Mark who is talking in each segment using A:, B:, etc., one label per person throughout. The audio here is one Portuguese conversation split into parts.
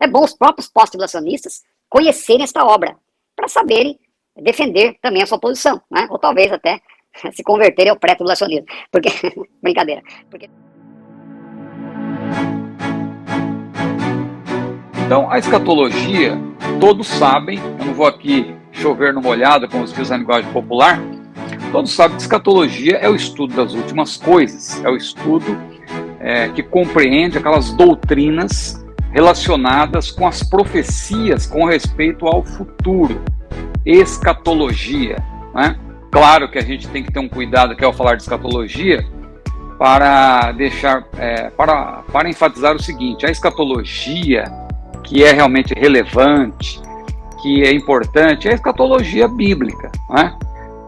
A: é bom os próprios pós-tribulacionistas conhecerem esta obra, para saberem defender também a sua posição, né? Ou talvez até se converterem ao pré-tribulacionismo. Porque, brincadeira.
B: Então, a escatologia, todos sabem, eu não vou aqui chover no molhado, como se diz na linguagem popular, todos sabem que escatologia é o estudo das últimas coisas, é o estudo que compreende aquelas doutrinas relacionadas com as profecias com respeito ao futuro, escatologia, né? Claro que a gente tem que ter um cuidado que ao falar de escatologia, para deixar, para enfatizar o seguinte: a escatologia que é realmente relevante, que é importante, é a escatologia bíblica, né?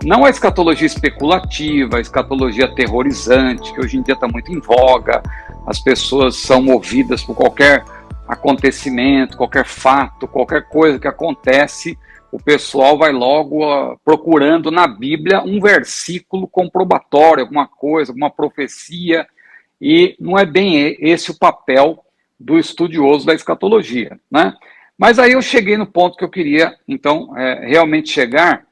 B: Não a escatologia especulativa, a escatologia aterrorizante, que hoje em dia está muito em voga, as pessoas são movidas por qualquer acontecimento, qualquer fato, qualquer coisa que acontece, o pessoal vai logo procurando na Bíblia um versículo comprobatório, alguma coisa, alguma profecia, e não é bem esse o papel do estudioso da escatologia, né? Mas aí eu cheguei no ponto que eu queria, então, realmente chegar,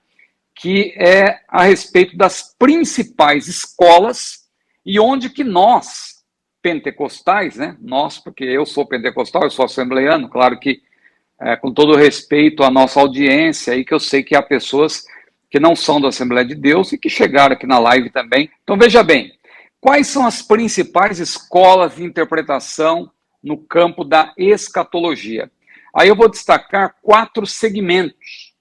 B: que é a respeito das principais escolas e onde que nós, pentecostais, né? Nós, porque eu sou pentecostal, eu sou assembleiano, claro que com todo respeito à nossa audiência, aí que eu sei que há pessoas que não são da Assembleia de Deus e que chegaram aqui na live também. Então veja bem, quais são as principais escolas de interpretação no campo da escatologia? Aí eu vou destacar quatro segmentos,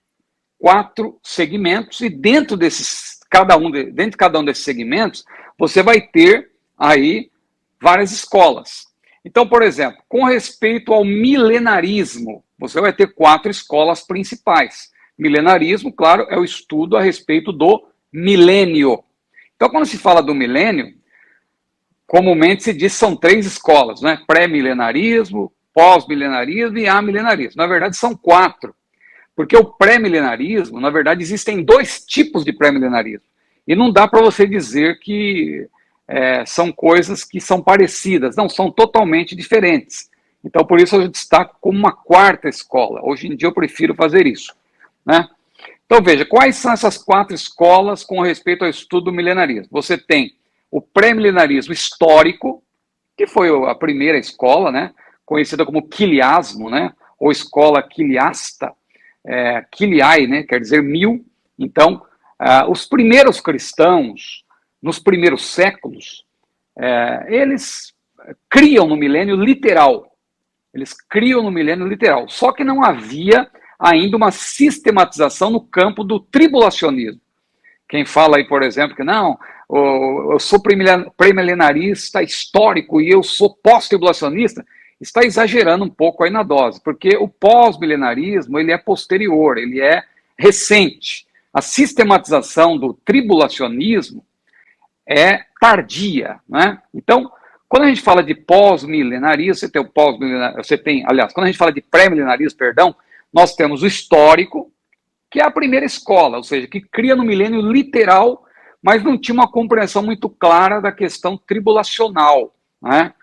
B: e dentro de cada um desses segmentos, você vai ter aí várias escolas. Então, por exemplo, com respeito ao milenarismo, você vai ter 4 escolas principais. Milenarismo, claro, é o estudo a respeito do milênio. Então, quando se fala do milênio, comumente se diz que são 3 escolas, né? Pré-milenarismo, pós-milenarismo e amilenarismo. Na verdade, são 4. Porque o pré-milenarismo, na verdade, existem 2 tipos de pré-milenarismo. E não dá para você dizer que são coisas que são parecidas. Não, são totalmente diferentes. Então, por isso eu destaco como uma 4ª escola. Hoje em dia eu prefiro fazer isso, né? Então, veja, quais são essas 4 escolas com respeito ao estudo do milenarismo? Você tem o pré-milenarismo histórico, que foi a primeira escola, né? Conhecida como quiliasmo, né? Ou escola quiliasta, quiliai, né? Quer dizer 1000. Então, os primeiros cristãos, nos primeiros séculos, eles criam no milênio literal. Só que não havia ainda uma sistematização no campo do tribulacionismo. Quem fala aí, por exemplo, que não, eu sou pré-milenarista histórico e eu sou pós-tribulacionista, está exagerando um pouco aí na dose, porque o pós-milenarismo ele é posterior, ele é recente. A sistematização do tribulacionismo é tardia, né? Então, quando a gente fala de pós-milenarismo, quando a gente fala de pré-milenarismo, nós temos o histórico, que é a primeira escola, ou seja, que cria no milênio literal, mas não tinha uma compreensão muito clara da questão tribulacional, né?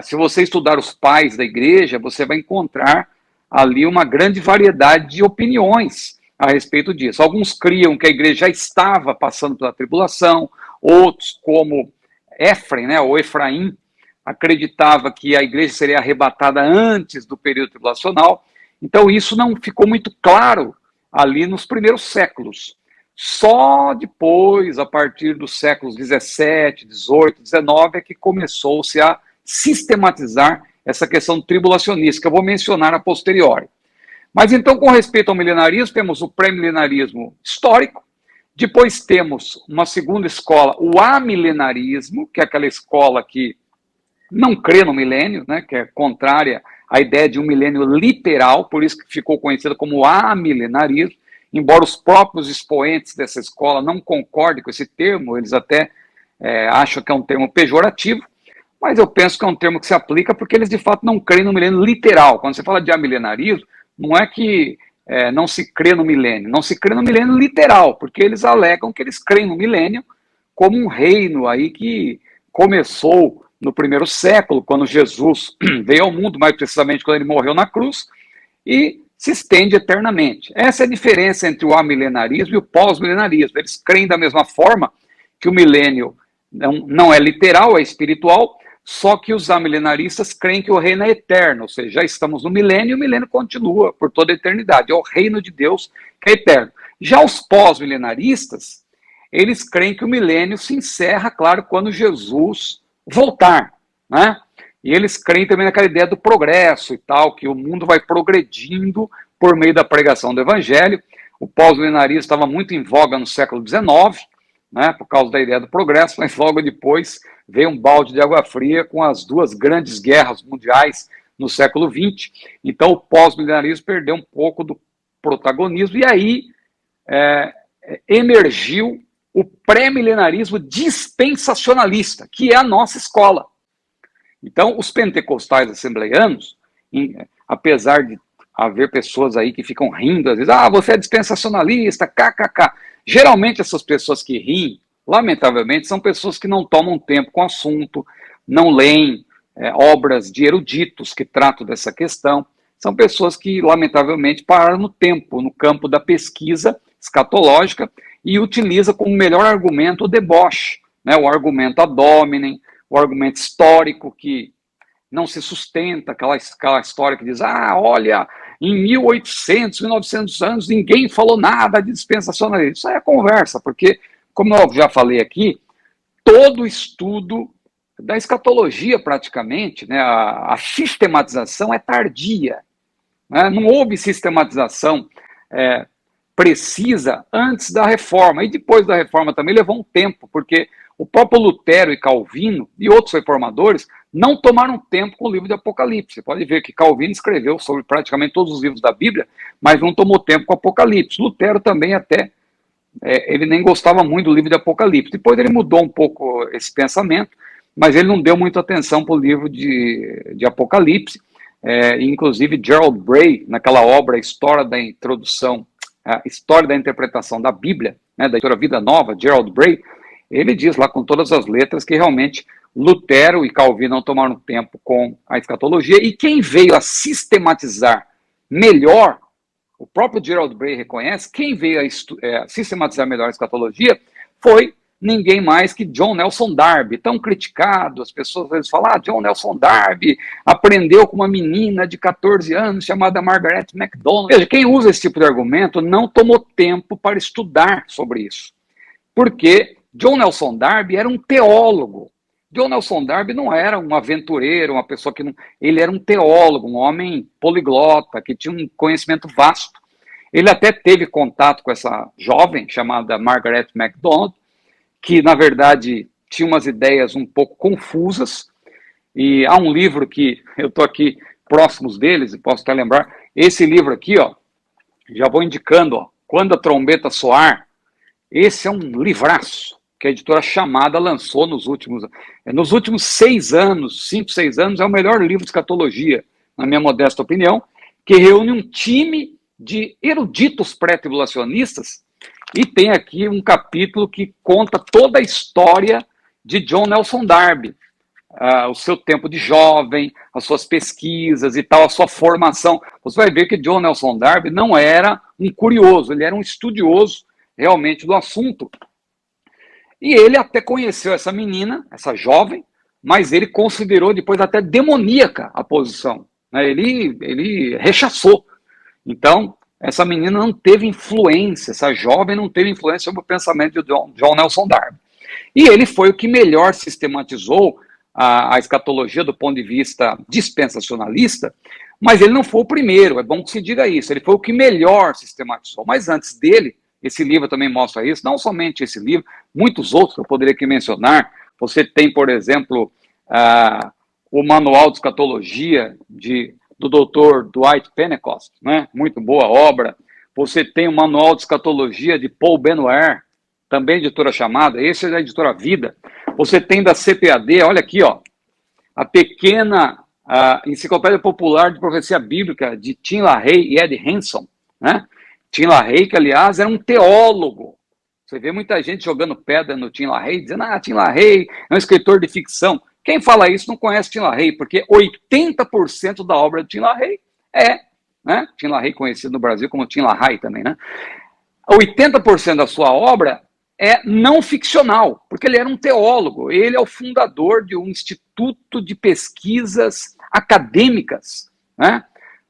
B: Se você estudar os pais da igreja, você vai encontrar ali uma grande variedade de opiniões a respeito disso. Alguns criam que a igreja já estava passando pela tribulação, outros, como Éfrem, né, ou Efraim, acreditava que a igreja seria arrebatada antes do período tribulacional. Então isso não ficou muito claro ali nos primeiros séculos. Só depois, a partir dos séculos 17, 18, 19, é que começou-se a sistematizar essa questão tribulacionista, que eu vou mencionar a posteriori. Mas então, com respeito ao milenarismo, temos o pré-milenarismo histórico, depois temos uma segunda escola, o amilenarismo, que é aquela escola que não crê no milênio, né, que é contrária à ideia de um milênio literal, por isso que ficou conhecida como amilenarismo, embora os próprios expoentes dessa escola não concordem com esse termo, eles até acham que é um termo pejorativo, mas eu penso que é um termo que se aplica porque eles de fato não creem no milênio literal. Quando você fala de amilenarismo, não é que não se crê no milênio, não se crê no milênio literal, porque eles alegam que eles creem no milênio como um reino aí que começou no primeiro século, quando Jesus veio ao mundo, mais precisamente quando ele morreu na cruz, e se estende eternamente. Essa é a diferença entre o amilenarismo e o pós-milenarismo. Eles creem da mesma forma que o milênio não é literal, é espiritual, só que os amilenaristas creem que o reino é eterno, ou seja, já estamos no milênio e o milênio continua por toda a eternidade. É o reino de Deus que é eterno. Já os pós-milenaristas, eles creem que o milênio se encerra, claro, quando Jesus voltar, né? E eles creem também naquela ideia do progresso e tal, que o mundo vai progredindo por meio da pregação do evangelho. O pós-milenarismo estava muito em voga no século XIX, né, por causa da ideia do progresso, mas logo depois veio um balde de água fria com as duas grandes guerras mundiais no século XX. Então o pós-milenarismo perdeu um pouco do protagonismo e aí emergiu o pré-milenarismo dispensacionalista, que é a nossa escola. Então, os pentecostais assembleianos, apesar de haver pessoas aí que ficam rindo, às vezes, você é dispensacionalista, kkk. Geralmente, essas pessoas que riem, lamentavelmente, são pessoas que não tomam tempo com o assunto, não leem obras de eruditos que tratam dessa questão. São pessoas que, lamentavelmente, pararam no tempo, no campo da pesquisa escatológica, e utiliza como melhor argumento o deboche, né? O argumento ad hominem, o argumento histórico que não se sustenta, aquela história que diz, olha, em 1800, 1900 anos, ninguém falou nada de dispensacionalismo. Isso aí é conversa, porque, como eu já falei aqui, todo estudo da escatologia, praticamente, né, a sistematização é tardia. Né? Não houve sistematização precisa antes da reforma, e depois da reforma também levou um tempo, porque o próprio Lutero e Calvino e outros reformadores não tomaram tempo com o livro de Apocalipse. Você pode ver que Calvino escreveu sobre praticamente todos os livros da Bíblia, mas não tomou tempo com Apocalipse. Lutero também ele nem gostava muito do livro de Apocalipse. Depois ele mudou um pouco esse pensamento, mas ele não deu muita atenção para o livro de Apocalipse. Inclusive Gerald Bray, naquela obra História da Introdução, a História da Interpretação da Bíblia, né, da editora Vida Nova, Gerald Bray, ele diz lá com todas as letras que realmente Lutero e Calvino não tomaram tempo com a escatologia, e quem veio a sistematizar melhor, o próprio Gerald Bray reconhece, quem veio a sistematizar melhor a escatologia foi ninguém mais que John Nelson Darby, tão criticado. As pessoas às vezes falam, John Nelson Darby aprendeu com uma menina de 14 anos chamada Margaret MacDonald. Veja, quem usa esse tipo de argumento não tomou tempo para estudar sobre isso, porque John Nelson Darby era um teólogo. John Nelson Darby não era um aventureiro, uma pessoa que não... Ele era um teólogo, um homem poliglota, que tinha um conhecimento vasto. Ele até teve contato com essa jovem chamada Margaret MacDonald, que, na verdade, tinha umas ideias um pouco confusas, e há um livro que eu estou aqui próximos deles, e posso até lembrar, esse livro aqui, já vou indicando, Quando a Trombeta Soar, esse é um livraço que a editora Chamada lançou nos últimos 6 anos, 5, 6 anos, é o melhor livro de escatologia, na minha modesta opinião, que reúne um time de eruditos pré-tribulacionistas. E tem aqui um capítulo que conta toda a história de John Nelson Darby, o seu tempo de jovem, as suas pesquisas e tal, a sua formação. Você vai ver que John Nelson Darby não era um curioso, ele era um estudioso realmente do assunto. E ele até conheceu essa menina, essa jovem, mas ele considerou depois até demoníaca a posição. Né? Ele rechaçou. Então, essa menina não teve influência, essa jovem não teve influência sobre o pensamento de John Nelson Darby. E ele foi o que melhor sistematizou a escatologia do ponto de vista dispensacionalista, mas ele não foi o primeiro, é bom que se diga isso, ele foi o que melhor sistematizou. Mas antes dele, esse livro também mostra isso, não somente esse livro, muitos outros que eu poderia aqui mencionar. Você tem, por exemplo, o Manual de Escatologia do Dr. Dwight Pentecost, né? Muito boa obra. Você tem o Manual de Escatologia de Paul Benoit, também editora Chamada, esse é da editora Vida. Você tem da CPAD, olha aqui, a pequena Enciclopédia Popular de Profecia Bíblica de Tim LaHaye e Ed Henson, né? Tim LaHaye, que aliás era um teólogo. Você vê muita gente jogando pedra no Tim LaHaye, dizendo, Tim LaHaye é um escritor de ficção. Quem fala isso não conhece Tim LaHaye, porque 80% da obra de Tim LaHaye né? Tim LaHaye conhecido no Brasil como Tim LaHaye também, né? 80% da sua obra é não ficcional, porque ele era um teólogo, ele é o fundador de um instituto de pesquisas acadêmicas, né?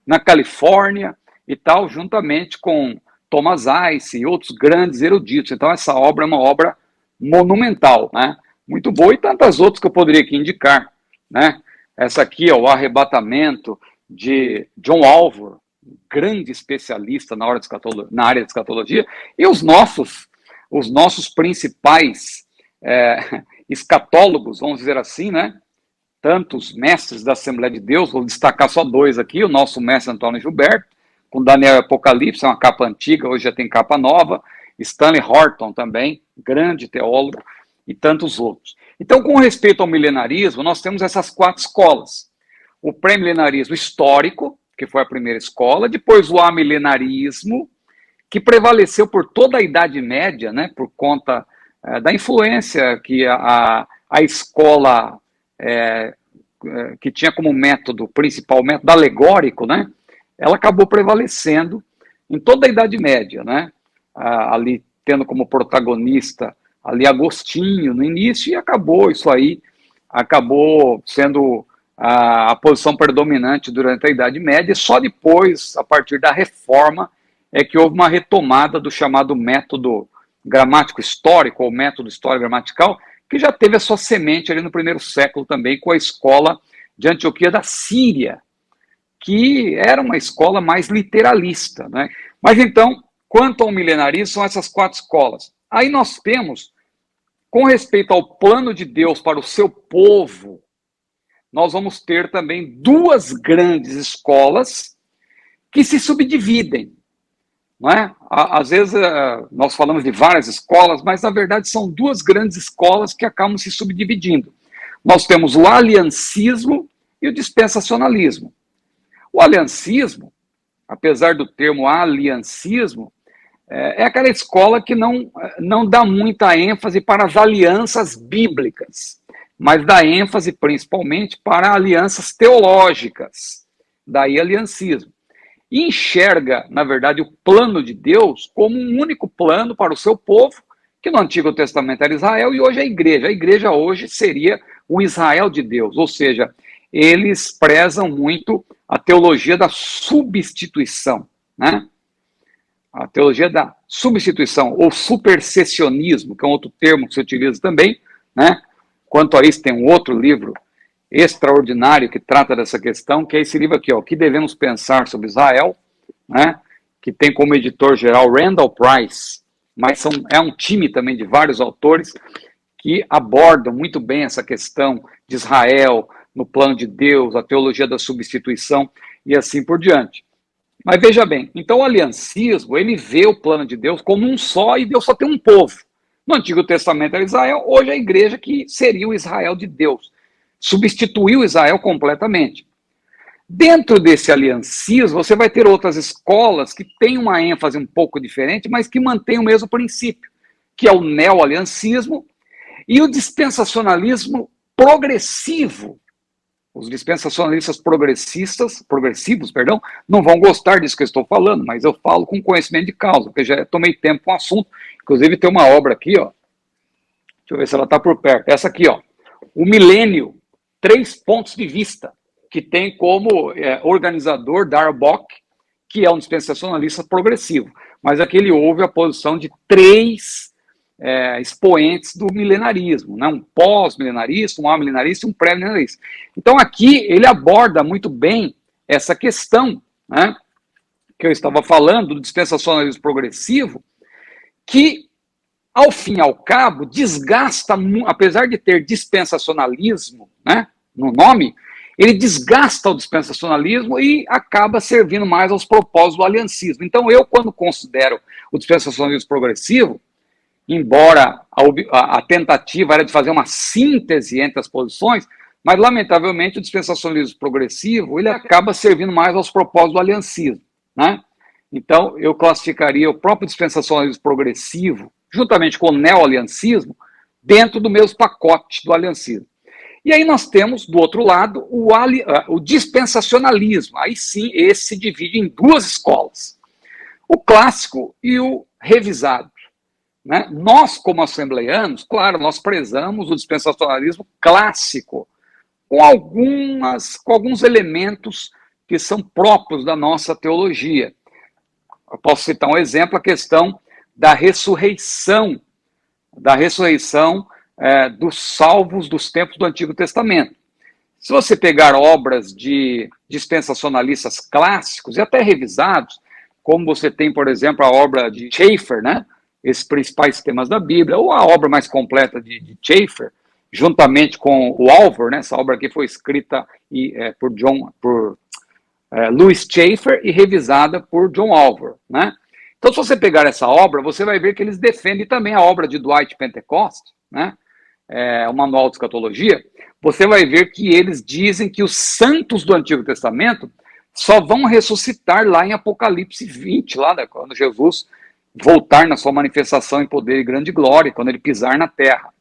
B: Na Califórnia e tal, juntamente com Thomas Ice e outros grandes eruditos. Então essa obra é uma obra monumental, né? Muito boa, e tantas outras que eu poderia aqui indicar, né? Essa aqui, ó, O Arrebatamento, de John Walvoord, grande especialista na área de escatologia, e os nossos principais escatólogos, vamos dizer assim, né? Tantos mestres da Assembleia de Deus, vou destacar só dois aqui, o nosso mestre Antônio Gilberto, com Daniel e Apocalipse, é uma capa antiga, hoje já tem capa nova, Stanley Horton também, grande teólogo, e tantos outros. Então, com respeito ao milenarismo, nós temos essas 4 escolas. O pré-milenarismo histórico, que foi a primeira escola, depois o amilenarismo, que prevaleceu por toda a Idade Média, né, por conta da influência que a escola que tinha como método, principal método alegórico, né, ela acabou prevalecendo em toda a Idade Média, né, ali tendo como protagonista ali Agostinho no início, e acabou sendo a posição predominante durante a Idade Média, e só depois, a partir da Reforma, é que houve uma retomada do chamado método gramático histórico, ou método histórico-gramatical, que já teve a sua semente ali no primeiro século também, com a escola de Antioquia da Síria, que era uma escola mais literalista, né? Mas então, quanto ao milenarismo, são essas 4 escolas. Aí nós temos, com respeito ao plano de Deus para o seu povo, nós vamos ter também 2 grandes escolas que se subdividem. Não é? Às vezes nós falamos de várias escolas, mas na verdade são 2 grandes escolas que acabam se subdividindo. Nós temos o aliancismo e o dispensacionalismo. O aliancismo, apesar do termo aliancismo, é aquela escola que não dá muita ênfase para as alianças bíblicas, mas dá ênfase principalmente para alianças teológicas, daí aliancismo. E enxerga, na verdade, o plano de Deus como um único plano para o seu povo, que no Antigo Testamento era Israel, e hoje é a igreja. A igreja hoje seria o Israel de Deus, ou seja, eles prezam muito a teologia da substituição, né? A teologia da substituição, ou supersessionismo, que é um outro termo que se utiliza também, né? Quanto a isso, tem um outro livro extraordinário que trata dessa questão, que é esse livro aqui, ó, O que Devemos Pensar sobre Israel, né? Que tem como editor-geral Randall Price, mas é um time também de vários autores que abordam muito bem essa questão de Israel, no plano de Deus, a teologia da substituição e assim por diante. Mas veja bem, então o aliancismo, ele vê o plano de Deus como um só, e Deus só tem um povo. No Antigo Testamento era Israel, hoje é a igreja que seria o Israel de Deus. Substituiu Israel completamente. Dentro desse aliancismo, você vai ter outras escolas que têm uma ênfase um pouco diferente, mas que mantêm o mesmo princípio, que é o neoaliancismo e o dispensacionalismo progressivo. Os dispensacionalistas progressivos, não vão gostar disso que eu estou falando, mas eu falo com conhecimento de causa, porque já tomei tempo com o assunto. Inclusive tem uma obra aqui, ó. Deixa eu ver se ela está por perto. Essa aqui, ó. O Milênio, 3 pontos de vista, que tem como organizador Darbock, que é um dispensacionalista progressivo. Mas aqui ele ouve a posição de 3 expoentes do milenarismo, né? Um pós-milenarista, um amilenarista e um pré-milenarista. Então aqui ele aborda muito bem essa questão, né, que eu estava falando, do dispensacionalismo progressivo, que, ao fim e ao cabo, desgasta, apesar de ter dispensacionalismo, né, no nome, ele desgasta o dispensacionalismo e acaba servindo mais aos propósitos do aliancismo. Então eu, quando considero o dispensacionalismo progressivo, embora a tentativa era de fazer uma síntese entre as posições, mas, lamentavelmente, o dispensacionalismo progressivo ele acaba servindo mais aos propósitos do aliancismo, né? Então, eu classificaria o próprio dispensacionalismo progressivo, juntamente com o neoaliancismo, dentro do mesmo pacote do aliancismo. E aí nós temos, do outro lado, o dispensacionalismo. Aí sim, esse se divide em duas escolas. O clássico e o revisado. Né? Nós, como assembleianos, claro, nós prezamos o dispensacionalismo clássico, com alguns elementos que são próprios da nossa teologia. Eu posso citar um exemplo, a questão da ressurreição dos salvos dos tempos do Antigo Testamento. Se você pegar obras de dispensacionalistas clássicos e até revisados, como você tem, por exemplo, a obra de Schaeffer, né? Esses principais temas da Bíblia, ou a obra mais completa de Schaeffer, juntamente com o Alvor, né? Essa obra aqui foi escrita por Louis Schaeffer e revisada por John Alvor, né? Então, se você pegar essa obra, você vai ver que eles defendem também a obra de Dwight Pentecost, né? O Manual de Escatologia. Você vai ver que eles dizem que os santos do Antigo Testamento só vão ressuscitar lá em Apocalipse 20, lá, né, quando Jesus voltar na sua manifestação em poder e grande glória, quando ele pisar na terra.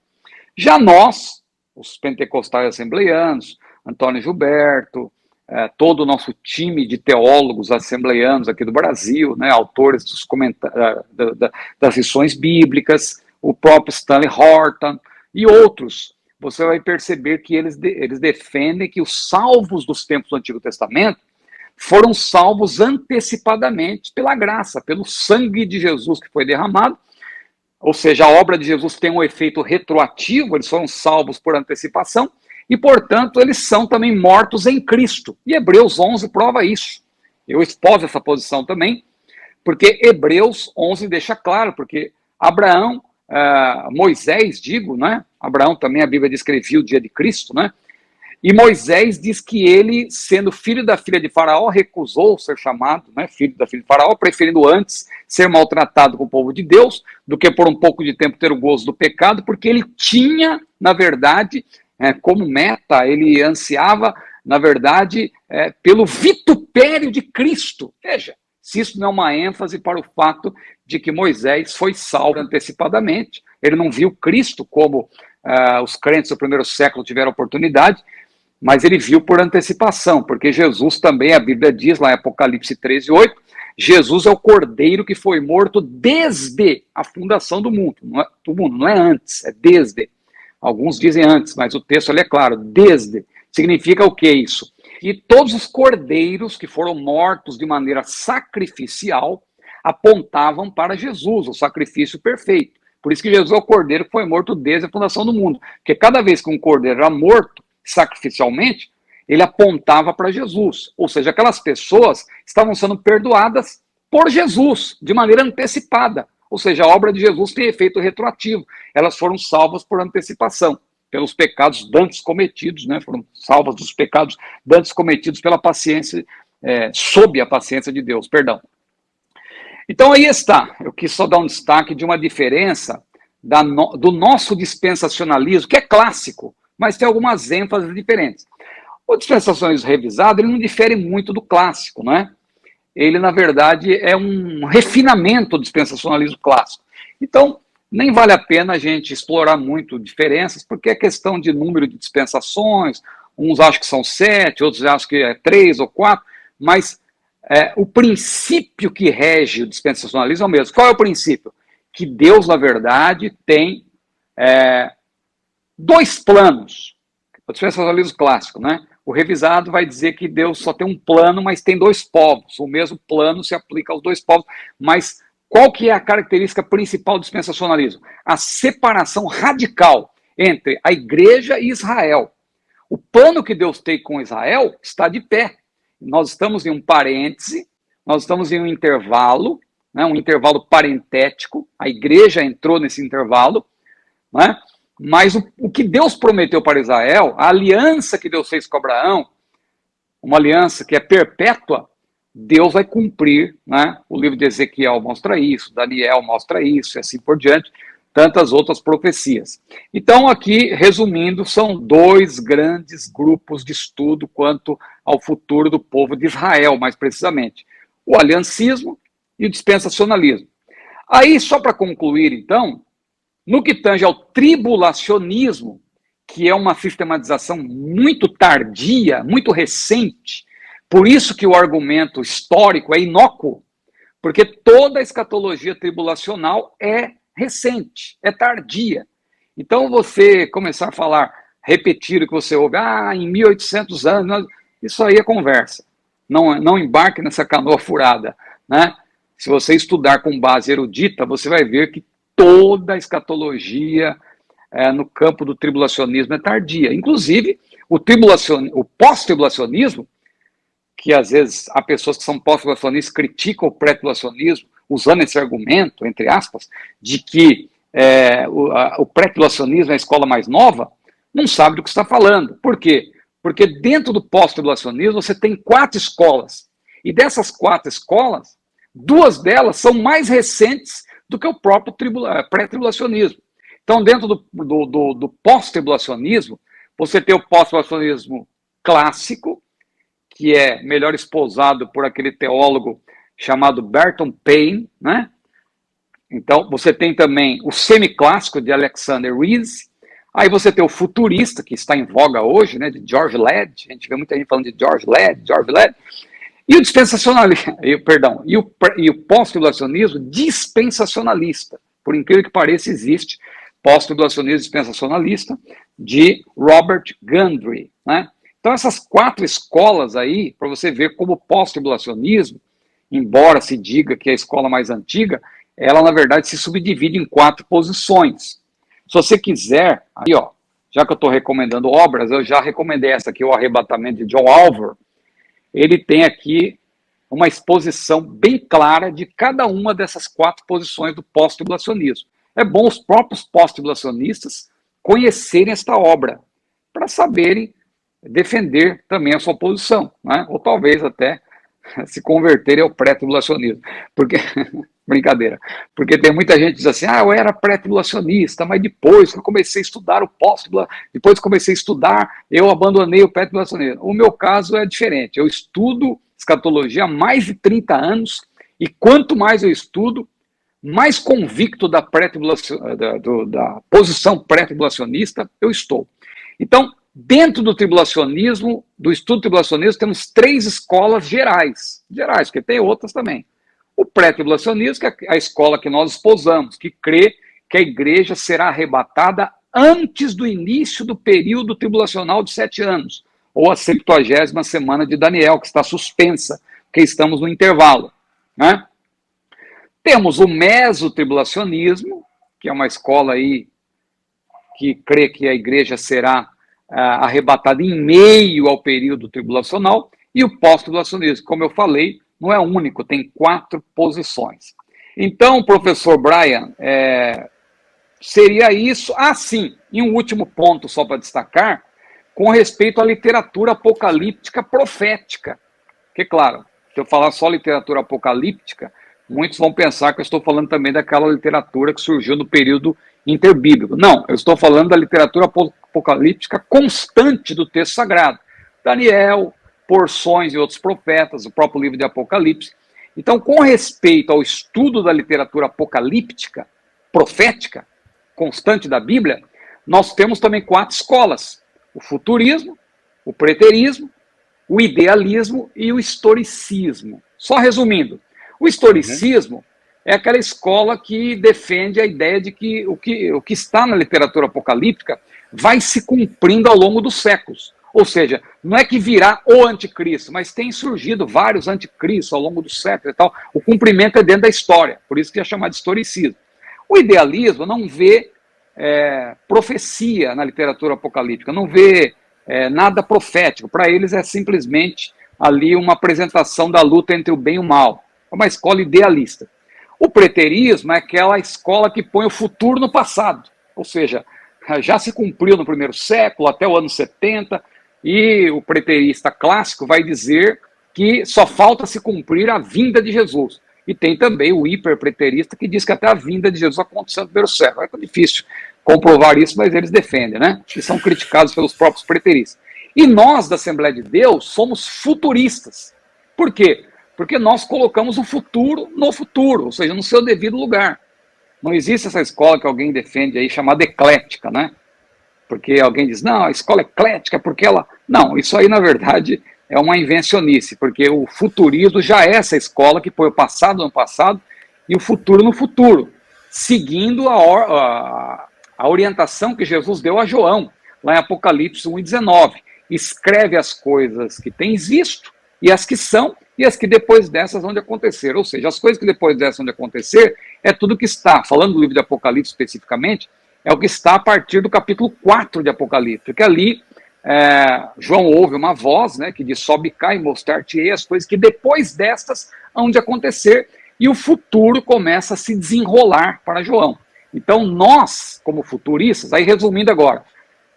B: Já nós, os pentecostais assembleianos, Antônio Gilberto, todo o nosso time de teólogos assembleianos aqui do Brasil, né, autores dos das lições bíblicas, o próprio Stanley Horton e outros, você vai perceber que eles defendem que os salvos dos tempos do Antigo Testamento foram salvos antecipadamente pela graça, pelo sangue de Jesus que foi derramado, ou seja, a obra de Jesus tem um efeito retroativo, eles foram salvos por antecipação, e, portanto, eles são também mortos em Cristo. E Hebreus 11 prova isso. Eu exposo essa posição também, porque Hebreus 11 deixa claro, porque Abraão, Moisés, né? Abraão também, a Bíblia descrevia o dia de Cristo, né? E Moisés diz que ele, sendo filho da filha de Faraó, recusou ser chamado, né, filho da filha de Faraó, preferindo antes ser maltratado com o povo de Deus, do que por um pouco de tempo ter o gozo do pecado, porque ele tinha, na verdade, como meta, ele ansiava, na verdade, pelo vitupério de Cristo. Veja, se isso não é uma ênfase para o fato de que Moisés foi salvo antecipadamente, ele não viu Cristo como os crentes do primeiro século tiveram oportunidade, mas ele viu por antecipação, porque Jesus também, a Bíblia diz lá em Apocalipse 13:8, Jesus é o cordeiro que foi morto desde a fundação do mundo, não é antes, é desde. Alguns dizem antes, mas o texto ali é claro, desde. Significa o que isso? Que todos os cordeiros que foram mortos de maneira sacrificial apontavam para Jesus, o sacrifício perfeito. Por isso que Jesus é o cordeiro que foi morto desde a fundação do mundo. Porque cada vez que um cordeiro era morto sacrificialmente, ele apontava para Jesus. Ou seja, aquelas pessoas estavam sendo perdoadas por Jesus, de maneira antecipada. Ou seja, a obra de Jesus tem efeito retroativo. Elas foram salvas por antecipação, pelos pecados dantes cometidos, né? Foram salvas dos pecados dantes cometidos pela paciência, sob a paciência de Deus, perdão. Então aí está, eu quis só dar um destaque de uma diferença do nosso dispensacionalismo, que é clássico, mas tem algumas ênfases diferentes. O dispensacionalismo revisado, ele não difere muito do clássico, não é? Ele, na verdade, é um refinamento do dispensacionalismo clássico. Então, nem vale a pena a gente explorar muito diferenças, porque é questão de número de dispensações, uns acham que são 7, outros acham que é 3 ou 4, mas o princípio que rege o dispensacionalismo é o mesmo. Qual é o princípio? Que Deus, na verdade, tem dois planos. O dispensacionalismo clássico, né? O revisado vai dizer que Deus só tem um plano, mas tem dois povos. O mesmo plano se aplica aos dois povos. Mas qual que é a característica principal do dispensacionalismo? A separação radical entre a igreja e Israel. O plano que Deus tem com Israel está de pé. Nós estamos em um parêntese, nós estamos em um intervalo, né, um intervalo parentético. A igreja entrou nesse intervalo, né? Mas o que Deus prometeu para Israel, a aliança que Deus fez com Abraão, uma aliança que é perpétua, Deus vai cumprir, né? O livro de Ezequiel mostra isso, Daniel mostra isso, e assim por diante, tantas outras profecias. Então, aqui, resumindo, são dois grandes grupos de estudo quanto ao futuro do povo de Israel, mais precisamente. O aliancismo e o dispensacionalismo. Aí, só para concluir, então, no que tange ao tribulacionismo, que é uma sistematização muito tardia, muito recente. Por isso que o argumento histórico é inócuo, porque toda a escatologia tribulacional é recente, é tardia. Então você começar a falar, repetir o que você ouve, em 1800 anos, isso aí é conversa. Não embarque nessa canoa furada, né? Se você estudar com base erudita, você vai ver que toda a escatologia no campo do tribulacionismo é tardia. Inclusive, o pós-tribulacionismo, que às vezes há pessoas que são pós-tribulacionistas criticam o pré-tribulacionismo, usando esse argumento, entre aspas, de que o pré-tribulacionismo é a escola mais nova, não sabe do que está falando. Por quê? Porque dentro do pós-tribulacionismo você tem 4 escolas. E dessas 4 escolas, 2 delas são mais recentes do que o próprio pré-tribulacionismo. Então, dentro do pós-tribulacionismo, você tem o pós-tribulacionismo clássico, que é melhor esposado por aquele teólogo chamado Burton Payne, né? Então, você tem também o semiclássico de Alexander Rees. Aí você tem o futurista, que está em voga hoje, né, de George Led. A gente vê muita gente falando de George Led. E o dispensacionalista, e o pós-tribulacionismo dispensacionalista. Por incrível que pareça, existe pós-tribulacionismo dispensacionalista de Robert Gundry, né? Então, essas 4 escolas aí, para você ver como o pós-tribulacionismo, embora se diga que é a escola mais antiga, ela, na verdade, se subdivide em 4 posições. Se você quiser, aí, ó, já que eu estou recomendando obras, eu já recomendei essa aqui, O Arrebatamento de John Alvar. Ele tem aqui uma exposição bem clara de cada uma dessas 4 posições do pós-tribulacionismo. É bom os próprios pós-tribulacionistas conhecerem esta obra, para saberem defender também a sua posição, né? Ou talvez até se converterem ao pré-tribulacionismo. Porque, brincadeira, porque tem muita gente que diz assim, eu era pré-tribulacionista, mas depois que eu comecei a estudar o pós-tribulacionismo, depois que comecei a estudar, eu abandonei o pré-tribulacionismo. O meu caso é diferente, eu estudo escatologia há mais de 30 anos, e quanto mais eu estudo, mais convicto da posição pré-tribulacionista eu estou. Então, dentro do tribulacionismo, do estudo tribulacionismo, temos 3 escolas gerais, porque tem outras também. O pré-tribulacionismo, que é a escola que nós esposamos, que crê que a igreja será arrebatada antes do início do período tribulacional de 7 anos, ou a 70ª semana de Daniel, que está suspensa, porque estamos no intervalo, né? Temos o mesotribulacionismo, que é uma escola aí que crê que a igreja será arrebatada em meio ao período tribulacional, e o pós-tribulacionismo, como eu falei, não é único, tem 4 posições. Então, professor Brian, seria isso. Sim, e um último ponto só para destacar, com respeito à literatura apocalíptica profética. Porque, claro, se eu falar só literatura apocalíptica, muitos vão pensar que eu estou falando também daquela literatura que surgiu no período interbíblico. Não, eu estou falando da literatura apocalíptica constante do texto sagrado. Daniel, porções de outros profetas, o próprio livro de Apocalipse. Então, com respeito ao estudo da literatura apocalíptica, profética, constante da Bíblia, nós temos também 4 escolas: o futurismo, o preterismo, o idealismo e o historicismo. Só resumindo, o historicismo é aquela escola que defende a ideia de que o que está na literatura apocalíptica vai se cumprindo ao longo dos séculos. Ou seja, não é que virá o anticristo, mas tem surgido vários anticristos ao longo dos séculos e tal. O cumprimento é dentro da história, por isso que é chamado de historicismo. O idealismo não vê profecia na literatura apocalíptica, não vê nada profético. Para eles é simplesmente ali uma apresentação da luta entre o bem e o mal. É uma escola idealista. O preterismo é aquela escola que põe o futuro no passado. Ou seja, já se cumpriu no primeiro século, até o ano 70, e o preterista clássico vai dizer que só falta se cumprir a vinda de Jesus. E tem também o hiperpreterista que diz que até a vinda de Jesus aconteceu no primeiro século. É difícil comprovar isso, mas eles defendem, né? E são criticados pelos próprios preteristas. E nós, da Assembleia de Deus, somos futuristas. Por quê? Porque nós colocamos o futuro no futuro, ou seja, no seu devido lugar. Não existe essa escola que alguém defende aí, chamada eclética, né? porque alguém diz, não, a escola eclética, porque ela... Não, isso aí, na verdade, é uma invencionice, porque o futurismo já é essa escola que põe o passado no passado e o futuro no futuro, seguindo a orientação que Jesus deu a João, lá em Apocalipse 1:19. Escreve as coisas que tens visto, e as que são, e as que depois dessas vão de acontecer. Ou seja, as coisas que depois dessas vão de acontecer é tudo que está, falando do livro de Apocalipse especificamente, é o que está a partir do capítulo 4 de Apocalipse, porque ali João ouve uma voz, né, que diz, sobe cá e mostrar-te-ei as coisas que depois destas hão de acontecer, e o futuro começa a se desenrolar para João. Então nós, como futuristas, aí resumindo agora,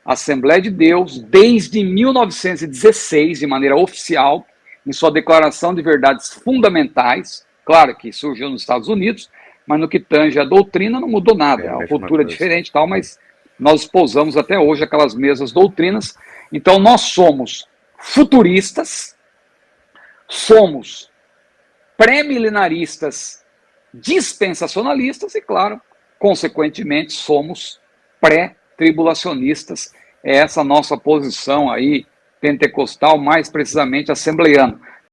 B: a Assembleia de Deus, desde 1916, de maneira oficial, em sua declaração de verdades fundamentais, claro que surgiu nos Estados Unidos, mas no que tange a doutrina não mudou nada, a cultura é diferente e tal, mas nós espousamos até hoje aquelas mesmas doutrinas. Então nós somos futuristas, somos pré-milenaristas dispensacionalistas e, claro, consequentemente, somos pré-tribulacionistas. É essa nossa posição aí, pentecostal, mais precisamente assembleiana.